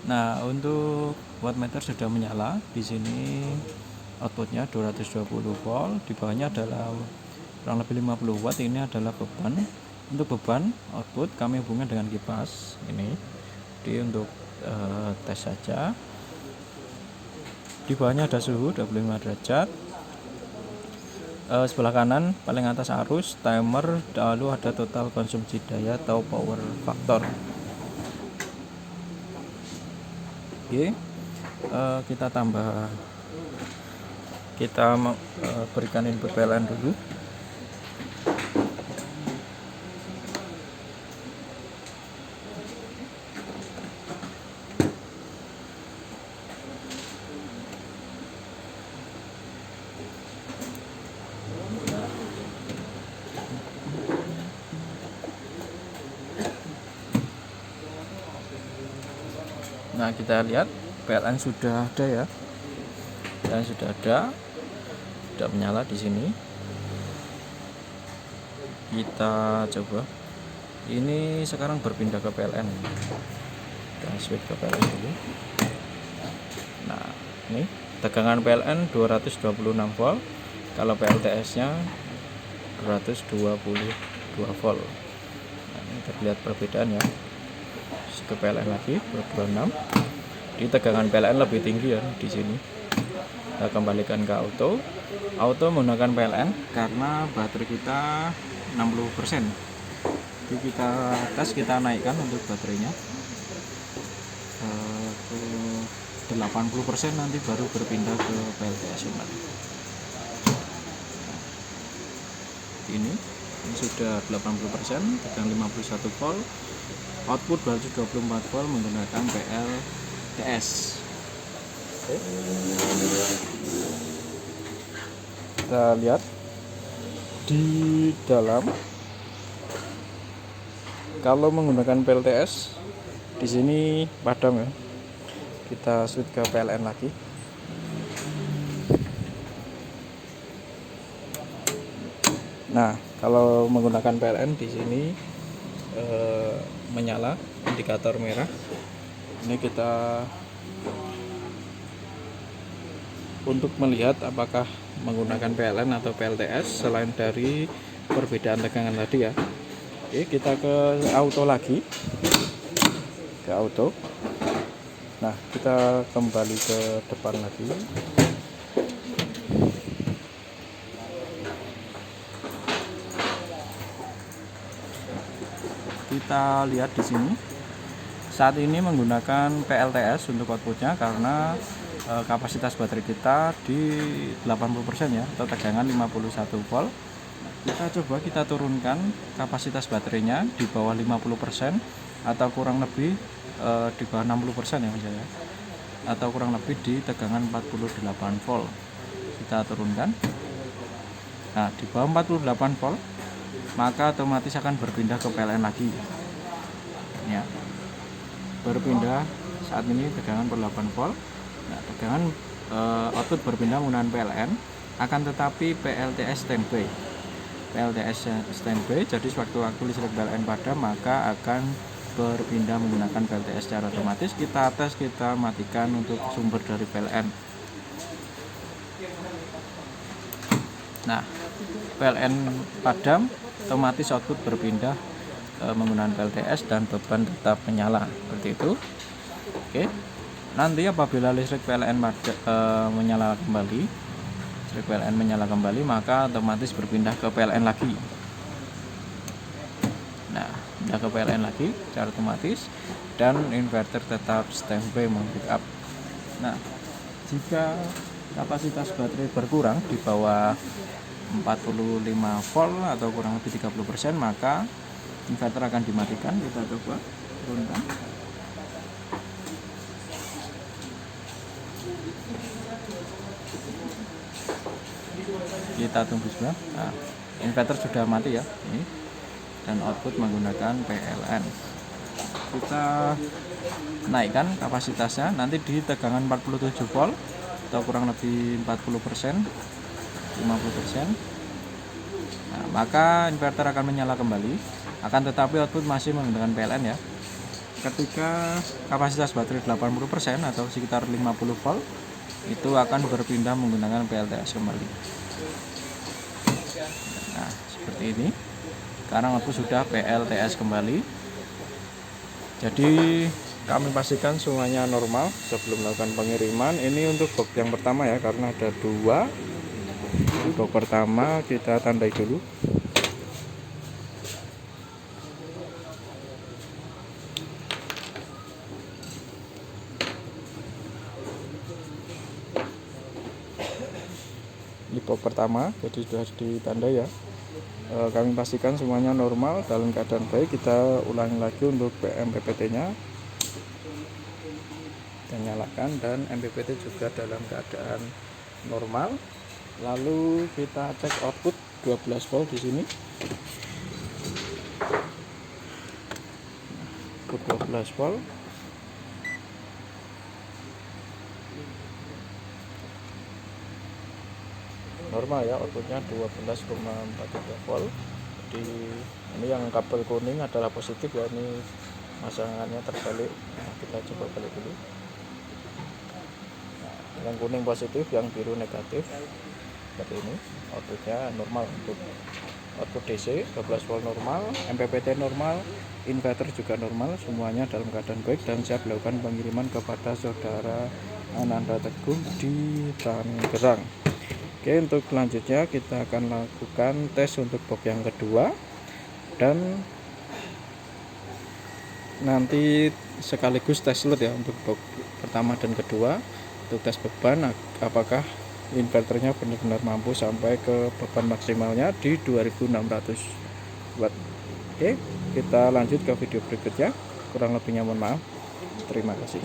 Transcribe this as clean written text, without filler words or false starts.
Nah, untuk wattmeter sudah menyala. Di sini outputnya 220 volt, di bawahnya adalah kurang lebih 50 watt. Ini adalah beban. Untuk beban output kami hubungkan dengan kipas ini. Jadi untuk tes saja. Di bawahnya ada suhu 25 derajat. Sebelah kanan paling atas arus, timer, lalu ada total konsumsi daya atau power factor. Oke, kita berikan input PLN dulu. Nah, kita lihat PLN sudah ada ya. Dan sudah menyala di sini. Kita coba. Ini sekarang berpindah ke PLN. Kita switch ke PLN dulu. Nah, ini tegangan PLN 226 volt. Kalau PLTS-nya 222 volt. Nah, ini terlihat perbedaan ya. Ke PLN lagi 226. Di tegangan PLN lebih tinggi ya di sini. Kita kembalikan ke auto. Auto menggunakan PLN karena baterai kita 60%. Jadi kita naikkan untuk baterainya ke 80%, nanti baru berpindah ke PLTS. Ini sudah 80%, tegangan 51 volt. Output 224 volt menggunakan PLTS. Kita lihat di dalam. Kalau menggunakan PLTS di sini padam ya. Kita switch ke PLN lagi. Nah, kalau menggunakan PLN di sini menyala indikator merah. Ini kita untuk melihat apakah menggunakan PLN atau PLTS selain dari perbedaan tegangan tadi ya. Oke, kita ke auto lagi. Ke auto. Nah, kita kembali ke depan lagi. Kita lihat di sini. Saat ini menggunakan PLTS untuk outputnya karena kapasitas baterai kita di 80% ya, atau tegangan 51 volt. Kita turunkan kapasitas baterainya di bawah 50% atau kurang lebih di bawah 60% ya misalnya, atau kurang lebih di tegangan 48 volt. Kita turunkan. Nah, di bawah 48 volt maka otomatis akan berpindah ke PLN lagi ya. Berpindah saat ini tegangan 8 volt. Nah, tegangan output berpindah menggunakan PLN, akan tetapi PLTS standby. PLTS standby, jadi sewaktu-waktu listrik PLN padam maka akan berpindah menggunakan PLTS secara otomatis. Kita tes, kita matikan untuk sumber dari PLN. Nah, PLN padam, otomatis output berpindah menggunakan PLTS dan beban tetap menyala seperti itu. Oke. Nanti apabila listrik PLN menyala kembali, maka otomatis berpindah ke PLN lagi. Nah, pindah ke PLN lagi secara otomatis dan inverter tetap standby membackup. Nah, jika kapasitas baterai berkurang di bawah 45 volt atau kurang lebih 30%, maka inverter akan dimatikan. Kita coba turunkan. Kita tunggu sebentar. Nah, inverter sudah mati ya ini, dan output menggunakan PLN. Kita naikkan kapasitasnya nanti di tegangan 47 volt atau kurang lebih 40%, 50%. Nah, maka inverter akan menyala kembali, akan tetapi output masih menggunakan PLN ya. ketika kapasitas baterai 80% atau sekitar 50 volt itu akan berpindah menggunakan PLTS kembali. Nah, seperti ini. Sekarang aku sudah PLTS kembali. Jadi kami pastikan semuanya normal sebelum melakukan pengiriman. Ini untuk box yang pertama ya, karena ada 2. Box pertama kita tandai dulu. Ini box pertama, jadi sudah ditandai ya. Kami pastikan semuanya normal dalam keadaan baik. Kita ulangi lagi untuk MPPT nya, kita nyalakan, dan MPPT juga dalam keadaan normal. Lalu kita cek output 12 volt di sini. Output 12 volt. Normal ya, outputnya 12,43 volt. Jadi ini yang kabel kuning adalah positif ya, ini masangannya terbalik. Nah, kita coba balik dulu. Nah, yang kuning positif, yang biru negatif. Seperti ini, outputnya normal untuk output DC 12 volt normal, MPPT normal, inverter juga normal, semuanya dalam keadaan baik dan siap dilakukan pengiriman kepada saudara Ananda Teguh di Tangerang. Oke, untuk selanjutnya kita akan lakukan tes untuk box yang kedua, dan nanti sekaligus tes load ya untuk box pertama dan kedua, untuk tes beban apakah inverternya benar-benar mampu sampai ke beban maksimalnya di 2600 watt. Oke, kita lanjut ke video berikutnya. Kurang lebihnya mohon maaf. Terima kasih.